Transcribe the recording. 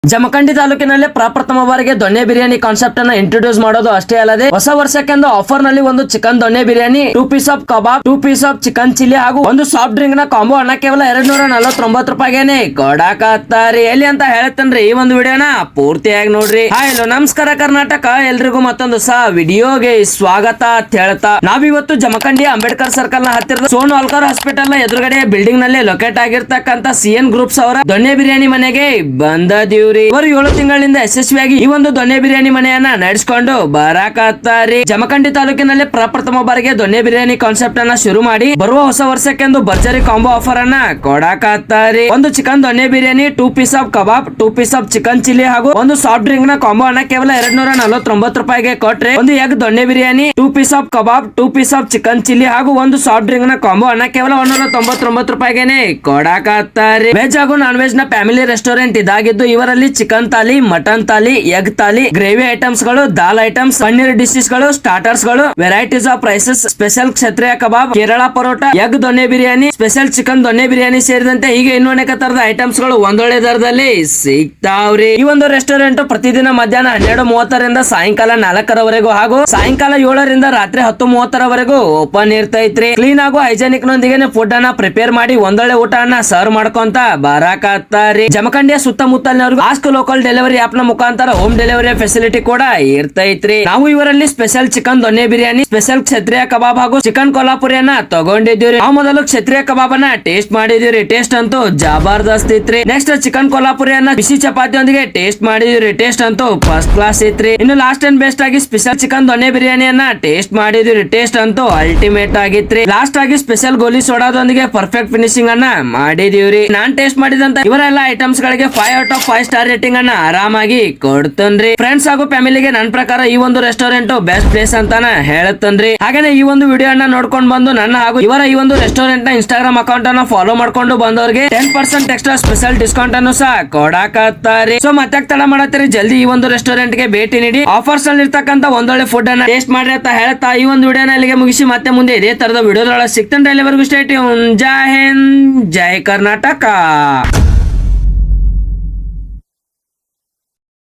ಜಮಖಂಡಿ ತಾಲೂಕಿನಲ್ಲಿ ಪ್ರಪ್ರಥಮ ಬಾರಿಗೆ ದೊಣ್ಣೆ ಬಿರಿಯಾನಿ ಕಾನ್ಸೆಪ್ಟ್ ಅನ್ನ ಇಂಟ್ರೊಡ್ಯೂಸ್ ಮಾಡೋದು ಅಷ್ಟೇ ಅಲ್ಲದೆ ಹೊಸ ವರ್ಷಕ್ಕೆಂದು ಆಫರ್ ನಲ್ಲಿ ಒಂದು chicken donne biryani 2 piece of kebab 2 piece of chicken chilli ಹಾಗೂ ಒಂದು ಸಾಫ್ಟ್ ಡ್ರಿಂಕ್ ನ ಕಾಂಬೋ ಅನ್ನ ಕೇವಲ 249 ರೂಪಾಯಿಗೆ ಕೊಡಾಕತ್ತಾರಿ. ಎಲ್ಲಿ ಅಂತ ಹೇಳತ್ತನ್ರಿ ಈ ಒಂದು ವಿಡಿಯೋನ ಪೂರ್ತಿಯಾಗಿ ನೋಡ್ರಿ. ಹಲೋ ನಮಸ್ಕಾರ ಕರ್ನಾಟಕ, ಎಲ್ರಿಗೂ ಮತ್ತೊಂದು ವಿಡಿಯೋಗೆ ಸ್ವಾಗತ ಅಂತ ಹೇಳ್ತಾ ನಾವಿವತ್ತು ಜಮಖಂಡಿ ಅಂಬೇಡ್ಕರ್ ಸರ್ಕಲ್ ನ ಹತ್ತಿರದ ಸೋನು ಅಲ್ಕಾರ್ ಹಾಸ್ಪಿಟಲ್ ನ ಎದುರುಗಡೆ ಬಿಲ್ಡಿಂಗ್ ನಲ್ಲಿ ಲೊಕೇಟ್ ಆಗಿರ್ತಕ್ಕಂತ ಸಿಎನ್ ಗ್ರೂಪ್ಸ್ ಅವರ ದೊಣ್ಣೆ ಬಿರಿಯಾನಿ ಮನೆಗೆ ಬಂದದೀವ್ರಿ. ಇವರು 7 ತಿಂಗಳಿಂದ ಯಶಸ್ವಿಯಾಗಿ ಈ ಒಂದು ದೊಣ್ಣೆ ಬಿರಿಯಾನಿ ಮನೆಯನ್ನ ನಡೆಸಿಕೊಂಡು ಬರಾಕತ್ತಾರಿ. ಜಮಖಂಡಿ ತಾಲೂಕಿನಲ್ಲಿ ಪ್ರಪ್ರಥಮ ಬಾರಿಗೆ ದೊಣ್ಣೆ ಬಿರಿಯಾನಿ ಕಾನ್ಸೆಪ್ಟ್ ಅನ್ನ ಶುರು ಮಾಡಿ ಬರುವ ಹೊಸ ವರ್ಷಕ್ಕೆಂದು ಭರ್ಜರಿ ಕಾಂಬೋ ಆಫರ್ ಅನ್ನ ಕೊಡಾಕತ್ತಾರಿ. ಒಂದು chicken donne biryani, 2 piece of kebab, 2 piece of chicken chilli ಹಾಗೂ ಒಂದು ಸಾಫ್ಟ್ ಡ್ರಿಂಕ್ ನ ಕಾಂಬೋ ಅನ್ನ ಕೇವಲ 249 ರೂಪಾಯಿಗೆ ಕೊಟ್ರೆ, ಒಂದು egg donne biryani, 2 piece of kebab, 2 piece of chicken chilli ಹಾಗೂ ಒಂದು ಸಾಫ್ಟ್ ಡ್ರಿಂಕ್ ನ ಕಾಂಬೋ ಅನ್ನ ಕೇವಲ 199 ರೂಪಾಯಿಗೆ ಕೊಡಾಕತ್ತಾರಿ. ವೆಜ್ ಹಾಗೂ ನಾನ್ ವೆಜ್ ನ ಫ್ಯಾಮಿಲಿ ರೆಸ್ಟೋರೆಂಟ್ ಇದಾಗಿದ್ದು ಇವರಲ್ಲಿ ಚಿಕನ್ ತಾಲಿ, ಮಟನ್ ತಾಲಿ, ಎಗ್ ತಾಲಿ, ಗ್ರೇವಿ ಐಟಮ್ಸ್ ಗಳು, ದಾಲ್ ಐಟಮ್ಸ್, ಪನ್ನೀರ್ ಡಿಶಸ್ ಗಳು, ಸ್ಟಾರ್ಟರ್ಸ್ ಗಳು, varieties of rises, special Kshatriya kebab, Kerala paratha, egg donne biryani, special chicken donne biryani ಸೇರಿದಂತೆ ಹೀಗೆ ಇನ್ನೂ ಅನೇಕ ತರದ ಐಟಮ್ಸ್ ಗಳು ಒಂದೊಳ್ಳೆ ದರದಲ್ಲಿ ಸಿಗ್ತಾವ್ರಿ. ಈ ಒಂದು ರೆಸ್ಟೋರೆಂಟ್ ಪ್ರತಿದಿನ ಮಧ್ಯಾಹ್ನ 12:30ರಿಂದ ಸಾಯಂಕಾಲ 4ರವರೆಗೂ ಹಾಗೂ ಸಾಯಂಕಾಲ 7ರಿಂದ ರಾತ್ರಿ 10:30ರವರೆಗೂ ಓಪನ್ ಇರ್ತೈತ್ರಿ. ಕ್ಲೀನ್ ಹಾಗೂ ಹೈಜೆನಿಕ್ ನೊಂದಿಗೆ ಫುಡ್ ಅನ್ನ ಪ್ರಿಪೇರ್ ಮಾಡಿ ಒಂದೊಳ್ಳೆ ಊಟ ಅನ್ನ ಸರ್ವ್ ಮಾಡ್ಕೊಂತ ಬರಾಕತ್ತಾರಿ. ಜಮಖಂಡಿಯ ಸುತ್ತಮುತ್ತಲಿನವರಿಗೂ ಆಸ್ಕ್ ಲೋಕಲ್ ಡೆಲಿವರಿ ಆಪ್ ನ ಮುಖಾಂತರ ಹೋಮ್ ಡೆಲಿವರಿ ಫೆಸಿಲಿಟಿ ಕೂಡ ಇರ್ತೈತ್ರಿ. ನಾವು ಇವರಲ್ಲಿ special chicken donne biryani, special ಕ್ಷತ್ರಿಯ ಕಬಾಬ್ ಹಾಗೂ ಚಿಕನ್ ಕೊಲ್ಹಾಪುರಿಯನ್ನ ತಗೊಂಡಿದ್ದೀವಿ. ನಾವು ಮೊದಲು ಕ್ಷತ್ರಿಯ ಕಬಾಬ್ ಅನ್ನ ಟೇಸ್ಟ್ ಮಾಡಿದೀವಿ. ಟೇಸ್ಟ್ ಅಂತೂ ಜಬರ್ದಸ್ತ್ ಇತ್ರಿ. ನೆಕ್ಸ್ಟ್ ಚಿಕನ್ ಕೊಲ್ಹಾಪುರಿಯನ್ನ ಬಿಸಿ ಚಪಾತಿಯೊಂದಿಗೆ ಟೇಸ್ಟ್ ಮಾಡಿದೀವಿ. ಟೇಸ್ಟ್ ಅಂತೂ ಫಸ್ಟ್ ಕ್ಲಾಸ್ ಇತ್ರಿ. ಇನ್ನು ಲಾಸ್ಟ್ ಅಂಡ್ ಬೆಸ್ಟ್ ಆಗಿ ಸ್ಪೆಷಲ್ ಚಿಕನ್ ದೊಣ್ಣೆ ಬಿರಿಯಾನಿಯನ್ನ ಟೇಸ್ಟ್ ಮಾಡಿದೀವಿ. ಟೇಸ್ಟ್ ಅಂತೂ ಅಲ್ಟಿಮೇಟ್ ಆಗಿತ್ರಿ. ಲಾಸ್ಟ್ ಆಗಿ ಸ್ಪೆಷಲ್ ಗೋಲಿ ಸೋಡಾದೊಂದಿಗೆ ಪರ್ಫೆಕ್ಟ್ ಫಿನಿಶಿಂಗ್ ಅನ್ನ ಮಾಡಿದೀವ್ರಿ. ನಾನ್ ಟೇಸ್ಟ್ ಮಾಡಿದಂತ ಇವರೆಲ್ಲ ಐಟಮ್ಸ್ ಗಳಿಗೆ 5 ಔಟ್ ಆಫ್ 5 ಸ್ಟಾರ್ ರೇಟಿಂಗ್ ಅನ್ನ ಆರಾಮಾಗಿ ಕೊಡ್ತನ್ರಿ. ಫ್ರೆಂಡ್ಸ್ ಹಾಗೂ ಫ್ಯಾಮಿಲಿಗೆ ನನ್ನ ಪ್ರಕಾರ ಈ ಒಂದು ರೆಸ್ಟೋರೆಂಟ್ ಬೆಸ್ಟ್ ಪ್ಲೇಸ್ ಅಂತಾನ ಹೇಳತ್ತನ್ರಿ. ಹಾಗೇನೆ ಈ ಒಂದು ವಿಡಿಯೋ ಅನ್ನ ನೋಡ್ಕೊಂಡು ಬಂದು ನನ್ನ ಹಾಗೂ ಇವರ ಈ ಒಂದು ರೆಸ್ಟೋರೆಂಟ್ ನ ಇನ್ಸ್ಟಾಗ್ರಾಮ್ ಅಕೌಂಟ್ ಅನ್ನ ಫಾಲೋ ಮಾಡ್ಕೊಂಡು ಬಂದವರಿಗೆ 10% ಎಕ್ಸ್ಟ್ರಾ ಸ್ಪೆಷಲ್ ಡಿಸ್ಕೌಂಟ್ ಅನ್ನು ಸಹ ಕೊಡಾಕತ್ತಾರೆ. ಸೊ ಮತ್ತೆ ತಡ ಮಾಡತ್ತೀರಿ, ಜಲ್ದಿ ಈ ಒಂದು ರೆಸ್ಟೋರೆಂಟ್ ಗೆ ಭೇಟಿ ನೀಡಿ ಆಫರ್ಸ್ ಅಲ್ಲಿ ಇರ್ತಕ್ಕಂತ ಒಂದೊಳ್ಳೆ ಫುಡ್ ಅನ್ನ ಟೇಸ್ಟ್ ಮಾಡ್ರಿ ಅಂತ ಹೇಳ್ತಾ ಈ ಒಂದು ವಿಡಿಯೋನ ಇಲ್ಲಿಗೆ ಮುಗಿಸಿ ಮತ್ತೆ ಮುಂದೆ ಇದೇ ತರದ ವಿಡಿಯೋದೊಳಗೆ ಸಿಗ್ತಾನೆ. ಅಲ್ಲಿವರೆಗೂ ಸ್ಟೇ ಟ್ಯೂನ್. ಜೈ ಹಿಂದ್, ಜೈ ಕರ್ನಾಟಕ.